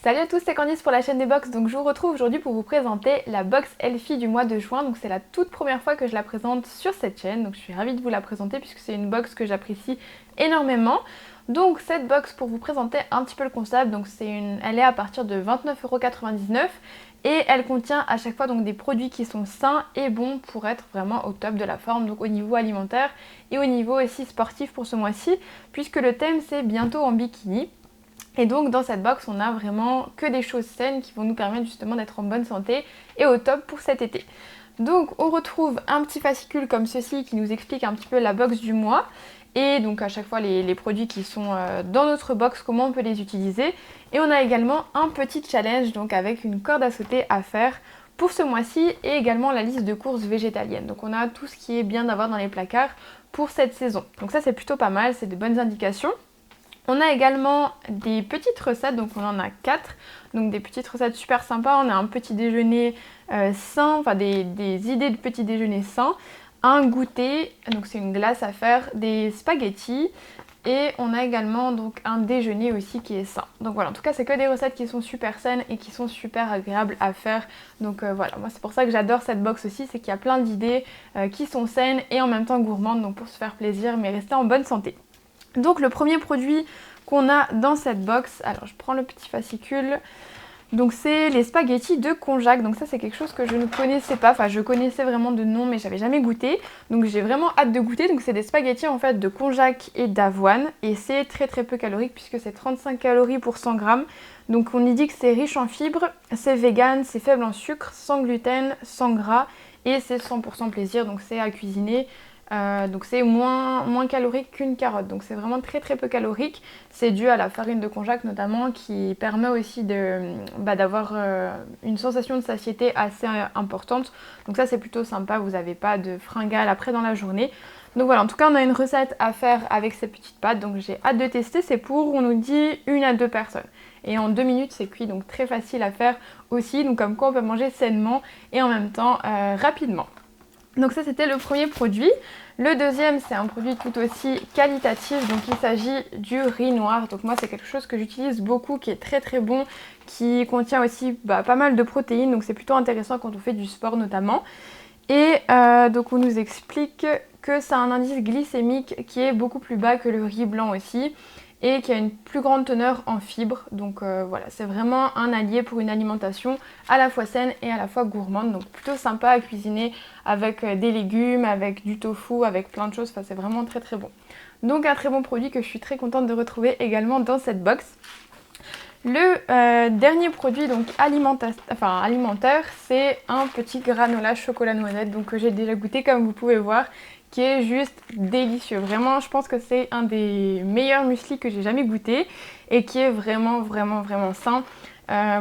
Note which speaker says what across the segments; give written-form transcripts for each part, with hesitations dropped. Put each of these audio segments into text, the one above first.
Speaker 1: Salut à tous, c'est Candice pour la chaîne des box. Donc je vous retrouve aujourd'hui pour vous présenter la box Elfie du mois de juin. Donc c'est la toute première fois que je la présente sur cette chaîne. Donc je suis ravie de vous la présenter puisque c'est une box que j'apprécie énormément. Donc cette box, pour vous présenter un petit peu le concept, donc elle est à partir de 29,99 € et elle contient à chaque fois donc des produits qui sont sains et bons pour être vraiment au top de la forme, donc au niveau alimentaire et au niveau aussi sportif pour ce mois-ci, puisque le thème c'est bientôt en bikini. Et donc dans cette box, on a vraiment que des choses saines qui vont nous permettre justement d'être en bonne santé et au top pour cet été. Donc on retrouve un petit fascicule comme ceci qui nous explique un petit peu la box du mois et donc à chaque fois les produits qui sont dans notre box, comment on peut les utiliser. Et on a également un petit challenge donc avec une corde à sauter à faire pour ce mois-ci et également la liste de courses végétaliennes. Donc on a tout ce qui est bien d'avoir dans les placards pour cette saison. Donc ça c'est plutôt pas mal, c'est de bonnes indications. On a également des petites recettes, donc on en a 4, donc des petites recettes super sympas. On a un petit déjeuner sain, enfin des idées de petit déjeuner sain, un goûter, donc c'est une glace à faire, des spaghettis et on a également donc un déjeuner aussi qui est sain. Donc voilà, en tout cas c'est que des recettes qui sont super saines et qui sont super agréables à faire. Donc voilà, moi c'est pour ça que j'adore cette box aussi, c'est qu'il y a plein d'idées qui sont saines et en même temps gourmandes, donc pour se faire plaisir mais rester en bonne santé. Donc le premier produit qu'on a dans cette box, alors je prends le petit fascicule, donc c'est les spaghettis de konjac. Donc ça c'est quelque chose que je ne connaissais pas, enfin je connaissais vraiment de nom mais j'avais jamais goûté. Donc j'ai vraiment hâte de goûter. Donc c'est des spaghettis en fait de konjac et d'avoine et c'est très peu calorique puisque c'est 35 calories pour 100 grammes. Donc on y dit que c'est riche en fibres, c'est vegan, c'est faible en sucre, sans gluten, sans gras et c'est 100% plaisir, donc c'est à cuisiner. Donc c'est moins calorique qu'une carotte, donc c'est vraiment très peu calorique. C'est dû à la farine de konjac notamment qui permet aussi d'avoir une sensation de satiété assez importante. Donc ça c'est plutôt sympa, vous n'avez pas de fringales après dans la journée. Donc voilà, en tout cas on a une recette à faire avec ces petites pâtes, donc j'ai hâte de tester. C'est pour, on nous dit, 1 à 2 personnes. Et en 2 minutes c'est cuit, donc très facile à faire aussi. Donc comme quoi on peut manger sainement et en même temps rapidement. Donc ça c'était le premier produit. Le deuxième c'est un produit tout aussi qualitatif, donc il s'agit du riz noir. Donc moi c'est quelque chose que j'utilise beaucoup, qui est très bon, qui contient aussi pas mal de protéines, donc c'est plutôt intéressant quand on fait du sport notamment. Et donc on nous explique que ça a un indice glycémique qui est beaucoup plus bas que le riz blanc aussi et qui a une plus grande teneur en fibres. Donc voilà, c'est vraiment un allié pour une alimentation à la fois saine et à la fois gourmande. Donc plutôt sympa à cuisiner avec des légumes, avec du tofu, avec plein de choses. Enfin, c'est vraiment très bon. Donc un très bon produit que je suis très contente de retrouver également dans cette box. Le dernier produit donc alimentaire, c'est un petit granola chocolat noisette, donc que j'ai déjà goûté comme vous pouvez voir, qui est juste délicieux. Vraiment, je pense que c'est un des meilleurs muesli que j'ai jamais goûté et qui est vraiment sain.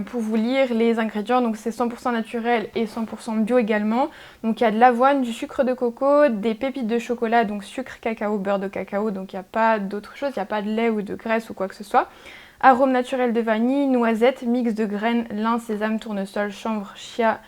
Speaker 1: Pour vous lire les ingrédients, donc c'est 100% naturel et 100% bio également. Donc il y a de l'avoine, du sucre de coco, des pépites de chocolat, donc sucre, cacao, beurre de cacao, donc il n'y a pas d'autre chose, il n'y a pas de lait ou de graisse ou quoi que ce soit. Arôme naturel de vanille, noisette, mix de graines, lin, sésame, tournesol, chanvre, chia,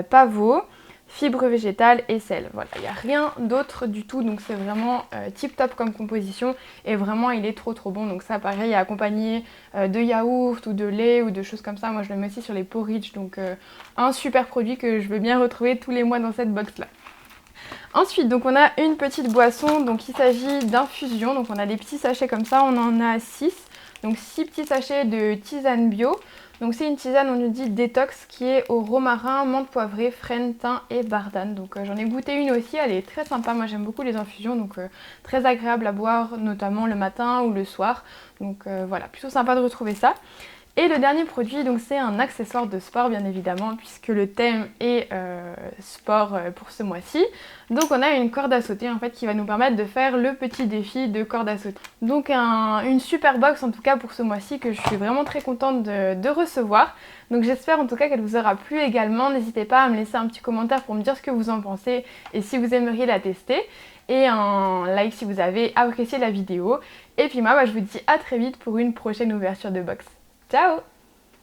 Speaker 1: pavot, fibres végétales et sel. Voilà, il n'y a rien d'autre du tout, donc c'est vraiment tip top comme composition et vraiment il est trop bon. Donc ça pareil, accompagné de yaourt ou de lait ou de choses comme ça. Moi je le mets aussi sur les porridge, donc un super produit que je veux bien retrouver tous les mois dans cette box là. Ensuite, donc on a une petite boisson, donc il s'agit d'infusion. Donc on a des petits sachets comme ça, on en a 6. Donc 6 petits sachets de tisane bio. Donc c'est une tisane, on nous dit détox, qui est au romarin, menthe poivrée, frêne, thym et bardane. Donc j'en ai goûté une aussi, elle est très sympa. Moi j'aime beaucoup les infusions, donc très agréable à boire, notamment le matin ou le soir. Donc voilà, plutôt sympa de retrouver ça. Et le dernier produit, donc c'est un accessoire de sport bien évidemment, puisque le thème est sport pour ce mois-ci. Donc on a une corde à sauter en fait qui va nous permettre de faire le petit défi de corde à sauter. Donc une super box en tout cas pour ce mois-ci que je suis vraiment très contente de recevoir. Donc j'espère en tout cas qu'elle vous aura plu également. N'hésitez pas à me laisser un petit commentaire pour me dire ce que vous en pensez et si vous aimeriez la tester. Et un like si vous avez apprécié la vidéo. Et puis moi je vous dis à très vite pour une prochaine ouverture de box. Ciao!